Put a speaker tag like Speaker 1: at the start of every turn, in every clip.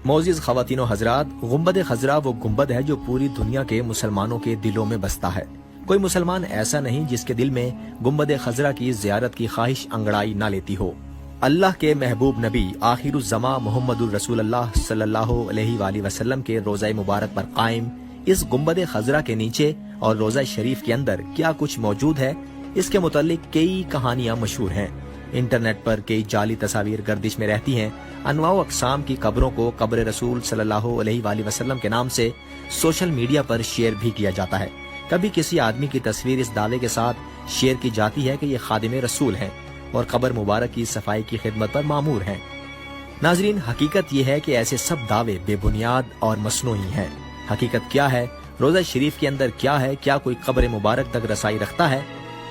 Speaker 1: मोअज़्ज़िज़ ख़वातीन व हज़रात, गुंबद खज़रा वो गुंबद है जो पूरी दुनिया के मुसलमानों के दिलों में बसता है। कोई मुसलमान ऐसा नहीं जिसके दिल में गुंबद खज़रा की ज़ियारत की ख्वाहिश अंगड़ाई ना लेती हो। अल्लाह के महबूब नबी आखिरुज़्ज़मा मुहम्मदुर रसूलुल्लाह सल्लल्लाहु अलैहि वसल्लम के रोज़ा मुबारक पर कायम इस गुंबद खज़रा के नीचे और रोज़ा शरीफ के अंदर क्या कुछ मौजूद है, इसके मुतालिक कई कहानियां मशहूर हैं। इंटरनेट पर कई जाली तस्वीर गर्दिश में रहती हैं। अनवाउ अक़साम की कब्रों को कब्र रसूल सल्लल्लाहु अलैहि वसल्लम के नाम से सोशल मीडिया पर शेयर भी किया जाता है। कभी किसी आदमी की तस्वीर इस दावे के साथ शेयर की जाती है कि ये खादिम रसूल हैं और कब्र मुबारक की सफाई की खिदमत पर मामूर हैं। नाजरीन, हकीकत ये है कि ऐसे सब दावे बेबुनियाद और मसनूई हैं। हकीकत क्या है? रोज़ा शरीफ के अंदर क्या है? क्या कोई कब्र मुबारक तक रसाई रखता है?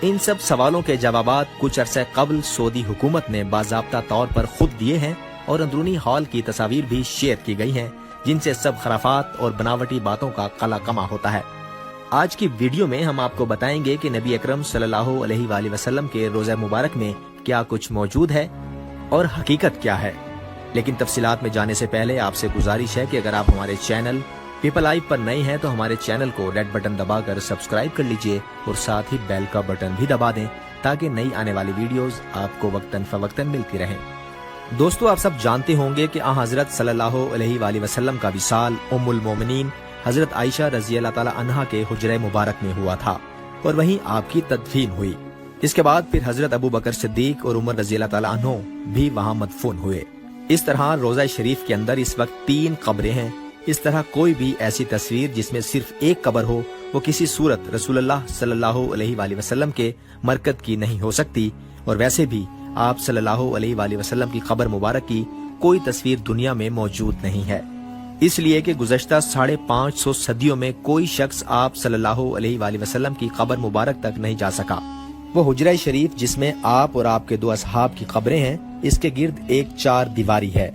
Speaker 1: इन सब सवालों के जवाबात कुछ अरसे कबल सऊदी हुकूमत ने बाज़ाब्ता तौर पर खुद दिए हैं और अंदरूनी हॉल की तस्वीर भी शेयर की गई हैं, जिनसे सब खराफात और बनावटी बातों का कला कमा होता है। आज की वीडियो में हम आपको बताएंगे कि नबी अकरम सल्लल्लाहु अलैहि वसल्लम के रोज़ा मुबारक में क्या कुछ मौजूद है और हकीकत क्या है। लेकिन तफसीलात में जाने से पहले आपसे गुजारिश है कि अगर आप हमारे चैनल पीपल लाइव पर नए हैं तो हमारे चैनल को रेड बटन दबाकर सब्सक्राइब कर लीजिए और साथ ही बेल का बटन भी दबा दें ताकि नई आने वाली वीडियोस आपको वक्तन फवक्तन मिलती रहें। दोस्तों, आप सब जानते होंगे कि हज़रत सल्लल्लाहु अलैहि वसल्लम का विसाल उम्मुल मोमिनीन हज़रत आयशा रज़ी अल्लाह ताला अन्हा के हुजरे मुबारक में हुआ था और वहीं आपकी तदफीन हुई। इसके बाद फिर हज़रत अबू बकर सिद्दीक और उमर रज़ी अल्लाह ताला अन्हो भी वहाँ मदफून हुए। इस तरह रोज़ा शरीफ के अंदर इस वक्त 3 कब्रें हैं। इस तरह कोई भी ऐसी तस्वीर जिसमें सिर्फ एक कब्र हो वो किसी सूरत रसूलुल्लाह सल्लल्लाहु अलैहि वसल्लम के मरकत की नहीं हो सकती। और वैसे भी आप सल्लल्लाहु अलैहि वसल्लम की कब्र मुबारक की कोई तस्वीर दुनिया में मौजूद नहीं है, इसलिए कि गुज़श्ता 550 सदियों में कोई शख्स आप सल्लल्लाहु अलैहि वसल्लम की कब्र मुबारक तक नहीं जा सका। वो हुजरा शरीफ जिसमें आप और आपके 2 असहाब की कब्रें हैं, इसके गिर्द एक 4 दीवारी है।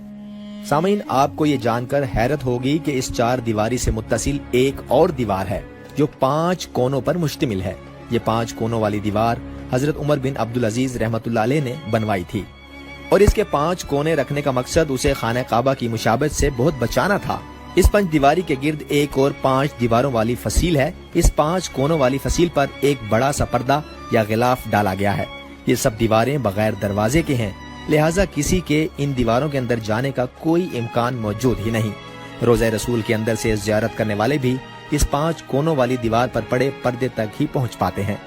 Speaker 1: सामीन, आपको ये जानकर हैरत होगी कि इस 4 दीवारी से मुत्तसिल एक और दीवार है जो 5 कोनों पर मुश्तमिल है। ये 5 कोनों वाली दीवार हजरत उमर बिन अब्दुल अजीज रहमतुल्लाह अलैह ने बनवाई थी और इसके 5 कोने रखने का मकसद उसे खाना काबा की मुशाबत से बहुत बचाना था। इस 5 दीवारी के गिर्द एक और 5 दीवारों वाली फसील है। इस 5 कोनों वाली फसील पर एक बड़ा सा पर्दा या गिलाफ डाला गया है। ये सब दीवारें बगैर दरवाजे के हैं, लिहाजा किसी के इन दीवारों के अंदर जाने का कोई इम्कान मौजूद ही नहीं। रोज़ा रसूल के अंदर से ज़ियारत करने वाले भी इस 5 कोनों वाली दीवार पर पड़े पर्दे तक ही पहुंच पाते हैं।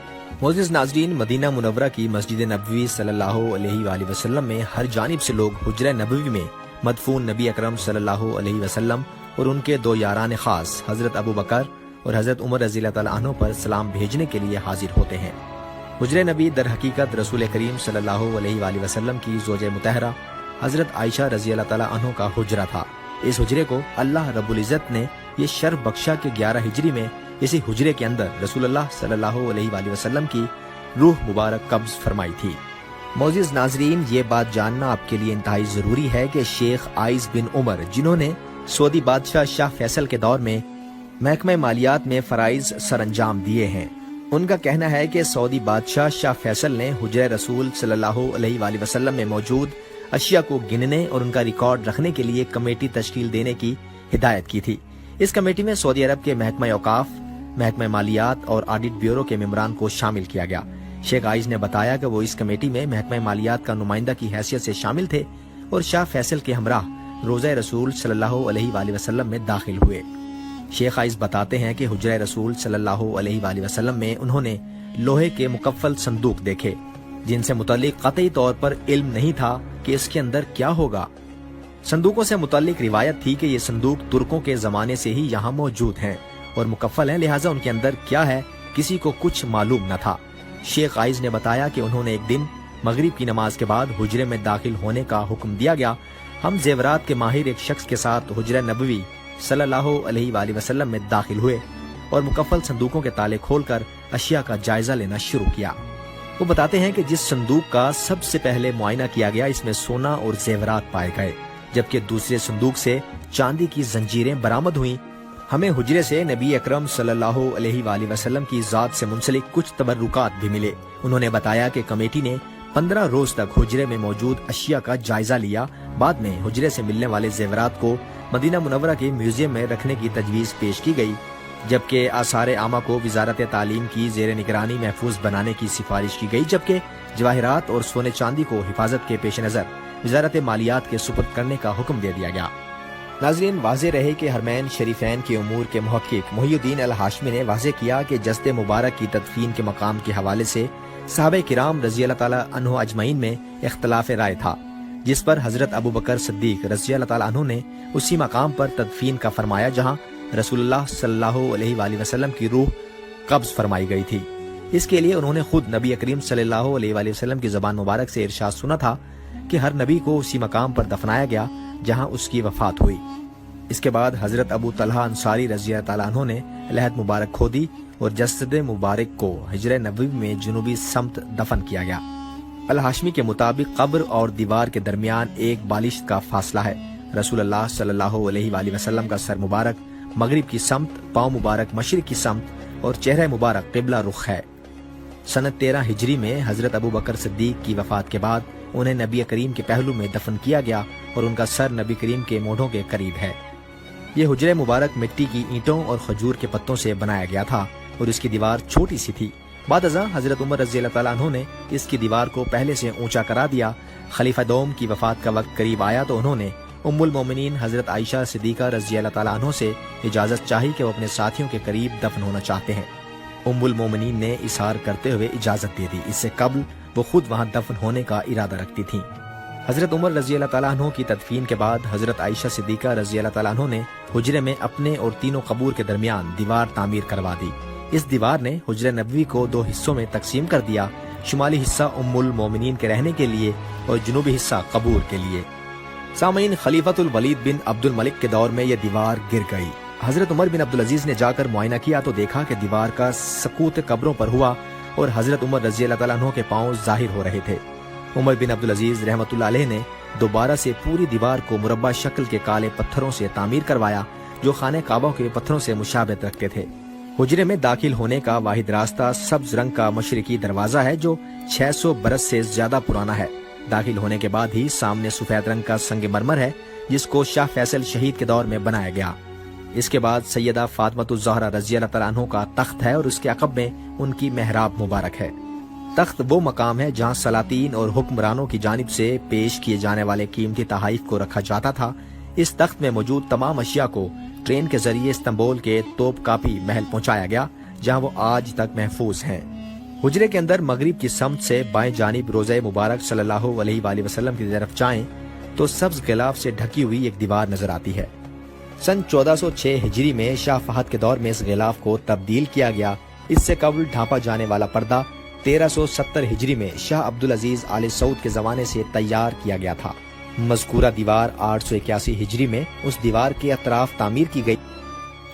Speaker 1: मोअज़्ज़िज़ नाज़रीन, मदीना मुनव्वरा की मस्जिद नबवी सल्लल्लाहु अलैहि वसल्लम में हर जानिब से लोग हुजरा नबवी में मदफून नबी अकरम सल्लल्लाहु अलैहि वसल्लम और उनके 2 यारान खास हजरत अबू बकर और हजरत उमर रज़ी अल्लाह ताला अन्हु पर सलाम भेजने के लिए हाजिर होते हैं। हुजरे नबी दर हकीकत रसूल करीम सल्लल्लाहु अलैहि वसल्लम की ज़ौजे मुतहरा हजरत आयशा रज़ी अल्लाह ताला अन्हा का हुजरा था। इस हुजरे को अल्लाह रब्बुल इज़्ज़त ने ये शर्फ बख्शा के 11 हिजरी में इसी हुजरे के अंदर रसूलुल्लाह सल्लल्लाहु अलैहि वसल्लम की रूह मुबारक कब्ज़ फरमाई थी। मोअज़्ज़िज़ नाज़रीन, ये बात जानना आपके लिए इंतहाई ज़रूरी है कि शेख आइज़ बिन उमर, जिन्होंने सऊदी बादशाह शाह फैसल के दौर में महकमा मालियात में फ़राइज़ सरअंजाम दिए हैं, उनका कहना है कि सऊदी बादशाह शाह फैसल ने हुजरा रसूल सल्लल्लाहु अलैहि वसल्लम में मौजूद अशिया को गिनने और उनका रिकॉर्ड रखने के लिए कमेटी तश्कील देने की हिदायत की थी। इस कमेटी में सऊदी अरब के महकमा औकाफ, महकमा मालियात और ऑडिट ब्यूरो के मेंबरान को शामिल किया गया। शेख आइज ने बताया कि वो इस कमेटी में महकमा मालियात का नुमाइंदा की हैसियत से शामिल थे और शाह फैसल के हमराह रोज़ा रसूल सल्लल्लाहु अलैहि वसल्लम में दाखिल हुए। शेख आइज बताते हैं कि हुजरा रसूल सल्लल्लाहु अलैहि वसल्लम में उन्होंने लोहे के मुकफ्फल संदूक देखे, जिनसे मुतल्लिक कतई तौर पर इल्म नहीं था कि इसके अंदर क्या होगा। संदूकों से मुतल्लिक रिवायत थी कि ये संदूक तुर्कों के जमाने से ही यहाँ मौजूद हैं और मुकफ्फल हैं, लिहाजा उनके अंदर क्या है किसी को कुछ मालूम न था। शेख आइज ने बताया कि उन्होंने एक दिन मगरिब की नमाज के बाद हुजरे में दाखिल होने का हुक्म दिया गया। हम जेवरात के माहिर एक शख्स के साथ हुजरा नबवी सल्लल्लाहु अलैहि वसल्लम में दाखिल हुए और मुकफ्फल संदूकों के ताले खोलकर अशिया का जायजा लेना शुरू किया। वो बताते हैं कि जिस संदूक का सबसे पहले मुआयना किया गया, इसमें सोना और जेवरात पाए गए, जबकि दूसरे संदूक से चांदी की जंजीरें बरामद हुई। हमें हुजरे से नबी अकरम सल्लल्लाहु अलैहि वसल्लम की जात से मुंसलिक कुछ तबर्रुकात भी मिले। उन्होंने बताया कि कमेटी ने 15 रोज तक हुजरे में मौजूद अशिया का जायजा लिया। बाद में हुजरे से मिलने वाले जेवरात को मदीना मुनव्वरा के म्यूजियम में रखने की तजवीज़ पेश की गई, जबकि आसार आमा को वजारत तालीम की ज़ेर निगरानी महफूज बनाने की सिफारिश की गई, जबकि जवाहिरात और सोने चांदी को हिफाजत के पेश नज़र वजारत मालियात के सुपुर्द करने का हुक्म दे दिया गया। नाज़रीन, वाज़ेह रहे कि हरमैन शरीफैन के उमूर के मुहक्किक मुहियुद्दीन अल हाशमी ने वाज़ेह किया कि जस्द मुबारक की तदफीन के मकाम के हवाले से सहाबे किराम रज़ी अल्लाह ताला अन्हु अजमईन में इख्तलाफ राय था, जिस पर हज़रत अबू बकर सिद्दीक रज़ी अल्लाह ताला अन्हु ने उसी मकाम पर तदफीन का फरमाया जहाँ रसूलुल्लाह सल्लल्लाहु अलैहि वसल्लम की रूह कब्ज़ फरमाई गई थी। इसके लिए उन्होंने खुद नबी करीम सल्लल्लाहु अलैहि वसल्लम की ज़बान मुबारक से इरशाद सुना था कि हर नबी को उसी मकाम पर दफनाया गया जहाँ उसकी वफात हुई। इसके बाद हजरत अबू तलहा अंसारी रज़ी अल्लाह ताला अन्हु ने लहद मुबारक खोदी और जस्द मुबारक को हिजर नबवी में जुनूबी समत दफन किया गया। अल हाशमी के मुताबिक कब्र और दीवार के दरमियान एक बालिश का फासला है। रसूलुल्लाह सल्लल्लाहु अलैहि वसल्लम का सर मुबारक मगरिब की समत, पाँव मुबारक मशरिक की समत और चेहरा मुबारक क़िबला रुख है। सन 13 हिजरी में हजरत अबू बकर सिद्दीक की वफात के बाद उन्हें नबी करीम के पहलू में दफन किया गया और उनका सर नबी करीम के मोढ़ों के करीब है। ये हुजरे मुबारक मिट्टी की ईंटों और खजूर के पत्तों से बनाया गया था और इसकी दीवार छोटी सी थी। बाद अज़ां हजरत उमर रज़ी अल्लाह ताला अन्हु ने इसकी दीवार को पहले से ऊंचा करा दिया। खलीफा दोम की वफात का वक्त करीब आया तो उन्होंने उम्मुल मोमिनीन हजरत आयशा सिद्दीका रज़ी अल्लाह ताला अन्हु से इजाजत चाही कि वो अपने साथियों के करीब दफन होना चाहते हैं। उम्मुल मोमिनीन ने इशार करते हुए इजाजत दे दी। इससे कबल वो खुद वहाँ दफन होने का इरादा रखती थीं। हजरत उमर रज़ी अल्लाह ताला अन्हु की तदफीन के बाद हजरत आयशा सिद्दीका रज़ी अल्लाह ताला अन्हु ने हुजरे में अपने और तीनों कबूर के दरमियान दीवार तामीर करवा दी। इस दीवार ने हुजरे नबवी को 2 हिस्सों में तकसीम कर दिया, शुमाली हिस्सा उम्मुल मोमिनीन के रहने के लिए और जुनूबी हिस्सा कबूर के लिए। सामईन, खलीफतुल वलीद बिन अब्दुल मलिक के दौर में यह दीवार गिर गई। हजरत उमर बिन अब्दुल अजीज ने जाकर मुआयना किया तो देखा कि दीवार का सकूत कब्रों पर हुआ और हजरत उमर रज़ी अल्लाह ताला अन्हु के पांव जाहिर हो रहे थे। उमर बिन अब्दुल अजीज रहमतुल्लाह अलैह ने दोबारा से पूरी दीवार को मुरब्बा शक्ल के काले पत्थरों से तामीर करवाया, जो खाने काबा के पत्थरों से मुशाबहत रखते थे। हुजरे में दाखिल होने का वाहिद रास्ता सब्ज रंग का मशरिकी दरवाजा है, जो 600 बरस से ज्यादा पुराना है। दाखिल होने के बाद ही सामने सफेद रंग का संगमरमर है, जिसको शाह फैसल शहीद के दौर में बनाया गया। इसके बाद सैयदा फातिमातुज़ ज़हरा रज़ी अल्लाह ताला अन्हा का तख्त है और उसके अक़ब में उनकी मेहराब मुबारक है। तख्त वो मकाम है जहाँ सलातीन और हुक्मरानों की जानिब से पेश किए जाने वाले कीमती तहाइफ को रखा जाता था। इस तख्त में मौजूद तमाम अशिया को ट्रेन के जरिए इस्तांबुल के तोपकापी महल पहुँचाया गया, जहाँ वो आज तक महफूज हैं। हुजरे के अंदर मगरिब की समत से बाएं जानिब रोज़े मुबारक सल्लल्लाहु अलैहि वसल्लम की तरफ जाएं तो सब्ज गिलाफ से ढकी हुई एक दीवार नजर आती है। सन 1406 हिजरी में शाह फहद के दौर में इस गिलाफ को तब्दील किया गया। इससे कबल ढांपा जाने वाला पर्दा 1370 हिजरी में शाह अब्दुल अजीज आले सऊद के जमाने से तैयार किया गया था। मज़कूरा दीवार 881 हिजरी में उस दीवार के अतराफ तामीर की गई,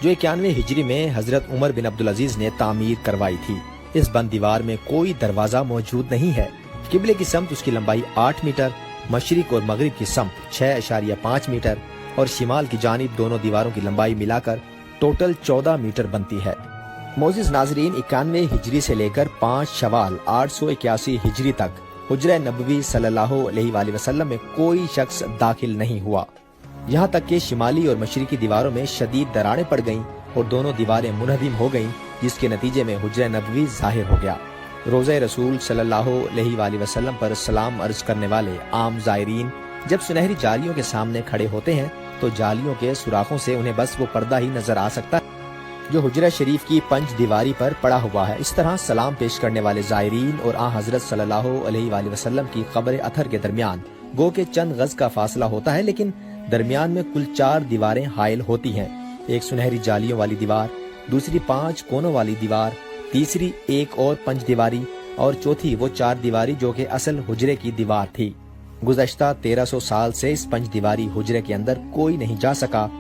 Speaker 1: जो 91 हिजरी में हजरत उमर बिन अब्दुल अजीज ने तामीर करवाई थी। इस बंद दीवार में कोई दरवाजा मौजूद नहीं है। किबले की समत उसकी लंबाई 8 मीटर, मशरिक और मगरिब की समत 6.5 मीटर और शिमाल की जानिब दोनों दीवारों की लंबाई मिलाकर टोटल 14 मीटर बनती है। मोअज़्ज़िज़ नाज़रीन, 91 हिजरी से लेकर 5 शवाल 881 हिजरी तक हुजरा नबवी सल्लल्लाहु अलैहि वसल्लम में कोई शख्स दाखिल नहीं हुआ। यहाँ तक कि शिमाली और मशरिकी दीवारों में शदीद दरारें पड़ गईं और दोनों दीवारें मुनहदिम हो गईं, जिसके नतीजे में हुजरा नबवी जाहिर हो गया। रोज़े रसूल सल्लल्लाहु अलैहि वसल्लम पर सलाम अर्ज करने वाले आम ज़ायरीन जब सुनहरी जालियों के सामने खड़े होते हैं तो जालियों के सुराखों से उन्हें बस वो पर्दा ही नजर आ सकता है जो हुजरा शरीफ की पंच दीवारी पर पड़ा हुआ है। इस तरह सलाम पेश करने वाले ज़ायरीन और आ हजरत सल्लल्लाहु अलैहि वसल्लम की कब्र अथर के दरमियान गो के चंद गज का फासला होता है, लेकिन दरमियान में कुल 4 दीवारें हायल होती हैं। एक सुनहरी जालियों वाली दीवार, दूसरी 5 कोनों वाली दीवार, तीसरी एक और 5 दीवारी और चौथी वो 4 दीवारी जो कि असल हुजरे की दीवार थी। गुज़श्ता 1300 साल से इस 5 दीवारी हुजरे के अंदर कोई नहीं जा सका,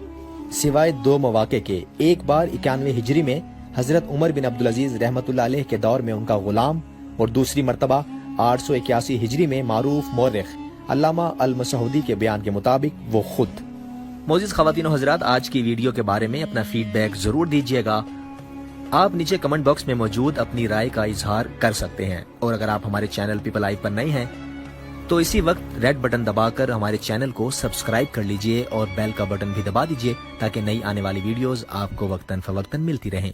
Speaker 1: सिवाय 2 मौके के। एक बार 91 हिजरी में हजरत उमर बिन अब्दुल अजीज रहमतुल्लाह अलैह के दौर में उनका गुलाम, और दूसरी मर्तबा 881 हिजरी में मारूफ मौरिख अल्लामा अल मसऊदी के बयान के मुताबिक वो खुद। मोअज़्ज़िज़ ख़वातीन और हज़रात, आज की वीडियो के बारे में अपना फीडबैक जरूर दीजिएगा। आप नीचे कमेंट बॉक्स में मौजूद अपनी राय का इजहार कर सकते हैं, और अगर आप हमारे चैनल पीपल लाइव पर नए हैं تو اسی وقت ریڈ بٹن دبا کر ہمارے چینل کو سبسکرائب کر لیجئے اور بیل کا بٹن بھی دبا دیجئے تاکہ نئی آنے والی ویڈیوز آپ کو وقتاً فوقتاً ملتی رہیں۔